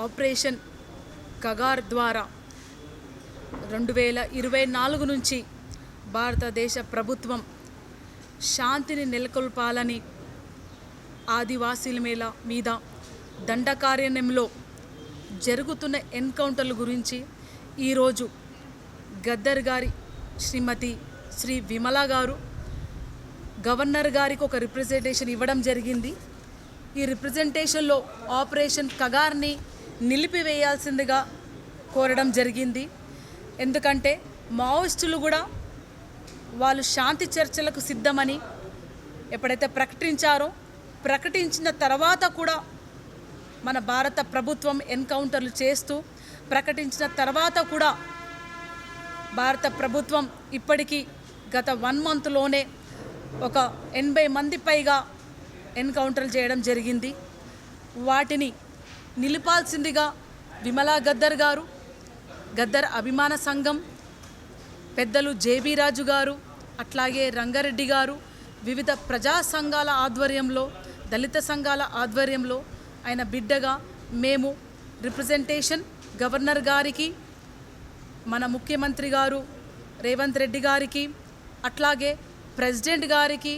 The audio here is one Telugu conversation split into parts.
ఆపరేషన్ కగార్ ద్వారా 2024 నుంచి భారతదేశ ప్రభుత్వం శాంతిని నెలకొల్పాలని ఆదివాసీల మీద దండకారణ్యంలో జరుగుతున్న ఎన్కౌంటర్ల గురించి ఈరోజు గద్దర్ గారి శ్రీమతి శ్రీ విమల గారు గవర్నర్ గారికి ఒక రిప్రజెంటేషన్ ఇవ్వడం జరిగింది. ఈ రిప్రజెంటేషన్లో ఆపరేషన్ కగార్ని నిలిపివేయాల్సిందిగా కోరడం జరిగింది. ఎందుకంటే మావోయిస్టులు కూడా వాళ్ళు శాంతి చర్చలకు సిద్ధమని ఎప్పుడైతే ప్రకటించిన తర్వాత కూడా మన భారత ప్రభుత్వం ఎన్కౌంటర్లు చేస్తూ ప్రకటించిన తర్వాత కూడా భారత ప్రభుత్వం ఇప్పటికీ గత 1 మంత్లోనే ఒక 80 మంది పైగా ఎన్కౌంటర్లు చేయడం జరిగింది. వాటిని నిలిపాల్సిందిగా విమలా గద్దర్ గారు, గద్దర్ అభిమాన సంఘం పెద్దలు జేబీ రాజు గారు, అట్లాగే రంగారెడ్డి గారు, వివిధ ప్రజా సంఘాల ఆధ్వర్యంలో, దళిత సంఘాల ఆధ్వర్యంలో ఆయన బిడ్డగా మేము రిప్రజెంటేషన్ గవర్నర్ గారికి, మన ముఖ్యమంత్రి గారు రేవంత్ రెడ్డి గారికి, అట్లాగే ప్రెసిడెంట్ గారికి,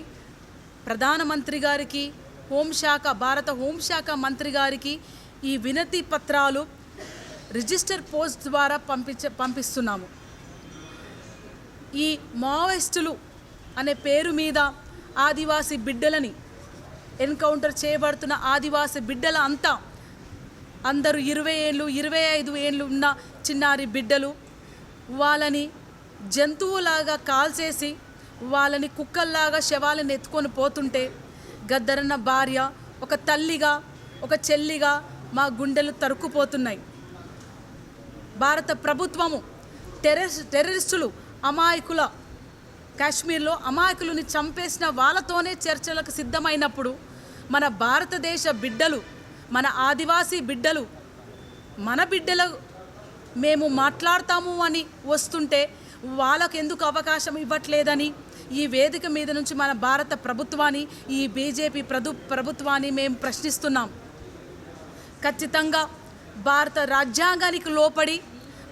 ప్రధానమంత్రి గారికి, భారత హోంశాఖ మంత్రి గారికి ఈ వినతి పత్రాలు రిజిస్టర్ పోస్ట్ ద్వారా పంపిస్తున్నాము. ఈ మావోయిస్టులు అనే పేరు మీద ఆదివాసీ బిడ్డలని ఎన్కౌంటర్ చేయబడుతున్న ఆదివాసీ బిడ్డల అందరూ 20 ఏళ్ళు 25 ఏళ్ళు ఉన్న చిన్నారి బిడ్డలు, వాళ్ళని జంతువులాగా కాల్చేసి వాళ్ళని కుక్కల్లాగా శవాలను ఎత్తుకొని పోతుంటే గద్దరన్న భార్య ఒక తల్లిగా ఒక చెల్లిగా మా గుండెలు తరుక్కుపోతున్నాయి. భారత ప్రభుత్వము టెర్రరిస్టులు అమాయకుల కాశ్మీర్లో అమాయకులని చంపేసిన వాళ్ళతోనే చర్చలకు సిద్ధమైనప్పుడు మన భారతదేశ బిడ్డలు, మన ఆదివాసీ బిడ్డలు, మన బిడ్డలు మేము మాట్లాడతాము అని వస్తుంటే వాళ్ళకు ఎందుకు అవకాశం ఇవ్వట్లేదని ఈ వేదిక మీద నుంచి మన భారత ప్రభుత్వాన్ని, ఈ బీజేపీ ప్రభుత్వాన్ని మేము ప్రశ్నిస్తున్నాం. ఖచ్చితంగా భారత రాజ్యాంగానికి లోపడి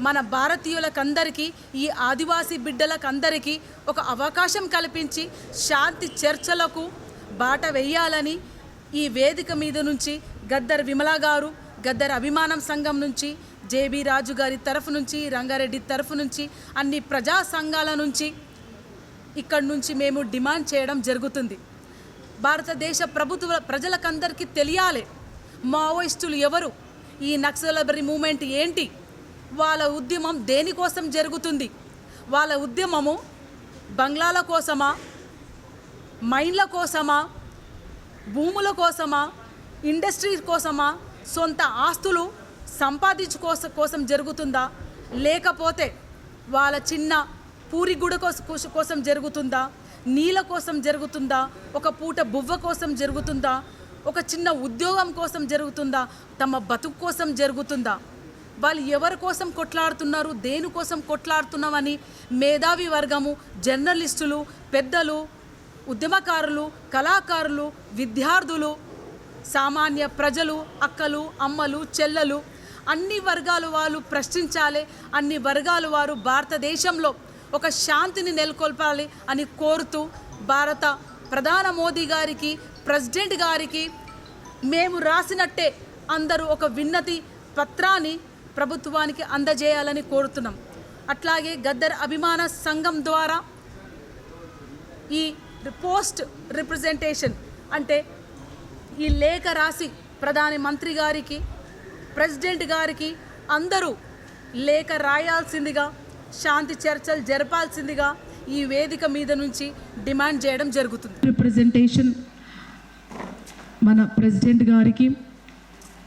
మన భారతీయులకందరికీ, ఈ ఆదివాసీ బిడ్డలకందరికీ ఒక అవకాశం కల్పించి శాంతి చర్చలకు బాట వేయాలని ఈ వేదిక మీద నుంచి గద్దర్ విమలా గారు, గద్దర్ అభిమానం సంఘం నుంచి, జేబీ రాజు గారి తరఫు నుంచి, రంగారెడ్డి తరఫు నుంచి, అన్ని ప్రజా సంఘాల నుంచి ఇక్కడి నుంచి మేము డిమాండ్ చేయడం జరుగుతుంది. భారతదేశ ప్రజలకందరికీ తెలియాలి మావోయిస్టులు ఎవరు, ఈ నక్సలబరీ మూమెంట్ ఏంటి, వాళ్ళ ఉద్యమం దేనికోసం జరుగుతుంది, వాళ్ళ ఉద్యమము బంగ్లాల కోసమా, మైన్ల కోసమా, భూముల కోసమా, ఇండస్ట్రీ కోసమా, సొంత ఆస్తులు కోసం జరుగుతుందా, లేకపోతే వాళ్ళ చిన్న పూరి గుడ కోసం జరుగుతుందా, నీళ్ళ కోసం జరుగుతుందా, ఒక పూట బువ్వ కోసం జరుగుతుందా, ఒక చిన్న ఉద్యోగం కోసం జరుగుతుందా, తమ బతుకు కోసం జరుగుతుందా, వాళ్ళు ఎవరి కోసం కొట్లాడుతున్నారు, దేనికోసం కొట్లాడుతున్నామని మేధావి వర్గము, జర్నలిస్టులు, పెద్దలు, ఉద్యమకారులు, కళాకారులు, విద్యార్థులు, సామాన్య ప్రజలు, అక్కలు, అమ్మలు, చెల్లెలు, అన్ని వర్గాల వాళ్ళు ప్రశ్నించాలి. అన్ని వర్గాల వారు భారతదేశంలో ఒక శాంతిని నెలకొల్పాలి అని కోరుతూ భారత ప్రధాని మోదీ గారికి, ప్రెసిడెంట్ గారికి మేము రాసినట్టే అందరూ ఒక విన్నతి పత్రాన్ని ప్రభుత్వానికి అందజేయాలని కోరుతున్నాం. అట్లాగే గద్దర్ అభిమాన సంఘం ద్వారా ఈ పోస్ట్ రిప్రజెంటేషన్ అంటే ఈ లేఖ రాసి ప్రధాని మంత్రి గారికి, ప్రెసిడెంట్ గారికి అందరూ లేఖ రాయాల్సిందిగా, శాంతి చర్చలు జరపాల్సిందిగా ఈ వేదిక మీద నుంచి డిమాండ్ చేయడం జరుగుతుంది. రిప్రజెంటేషన్ మన ప్రెసిడెంట్ గారికి,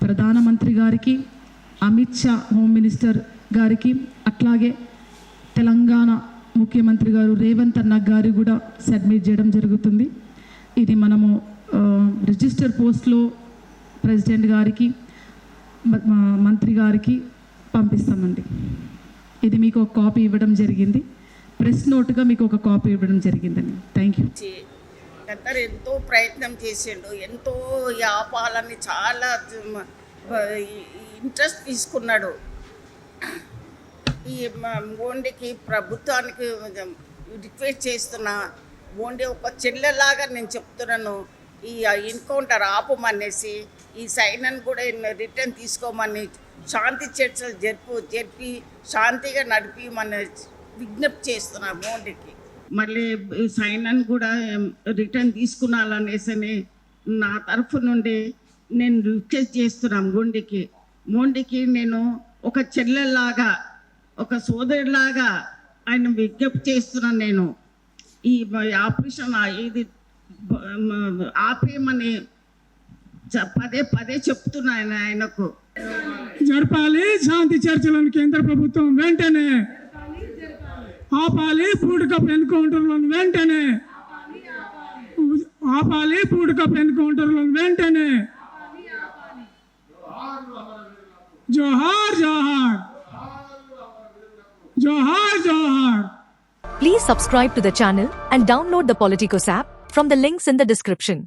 ప్రధానమంత్రి గారికి, అమిత్ షా హోమ్ మినిస్టర్ గారికి, అట్లాగే తెలంగాణ ముఖ్యమంత్రి గారు రేవంత్ అన్న గారు కూడా సబ్మిట్ చేయడం జరుగుతుంది. ఇది మనము రిజిస్టర్ పోస్ట్లో ప్రెసిడెంట్ గారికి, మంత్రి గారికి పంపిస్తామండి. ఇది మీకు ఒక కాపీ ఇవ్వడం జరిగింది, ప్రెస్ నోట్గా మీకు ఒక కాపీ ఇవ్వడం జరిగిందండి. Thank you. గద్దర్ ఎంతో ప్రయత్నం చేసిండు, ఎంతో ఆపాలని చాలా ఇంట్రెస్ట్ తీసుకున్నాడు. ఈ మోండికి ప్రభుత్వానికి రిక్వెస్ట్ చేస్తున్నా, మోండి ఒక చెల్లెలాగా నేను చెప్తున్నాను, ఈ ఎన్కౌంటర్ ఆపమనేసి, ఈ సైన్యాన్ని కూడా రిటర్న్ తీసుకోమని, శాంతి చర్చలు జరిపి శాంతిగా నడిపిమని విజ్ఞప్తి చేస్తున్నా మోండికి. మళ్ళీ సైన్యాన్ని కూడా రిటర్న్ తీసుకున్నాలనేసి నా తరఫు నుండి నేను రిక్వెస్ట్ చేస్తున్నాను మోండికి నేను ఒక చెల్లెల్లాగా, ఒక సోదరులాగా ఆయన విజ్ఞప్తి చేస్తున్నాను. నేను ఈ ఆపరేషన్ ఇది ఆపేయమని పదే చెప్తున్నాను ఆయనకు. జరపాలి శాంతి చర్చలను కేంద్ర ప్రభుత్వం వెంటనే, ఆపాలి పూటకప్ ఎన్కౌంటర్లను వెంటనే, ఆపాలి పూటకప్ ఎన్కౌంటర్లను వెంటనే. జోహార్ జోహార్ జోహార్ జోహార్. Please subscribe to the channel and download the Politicos app from the links in the description.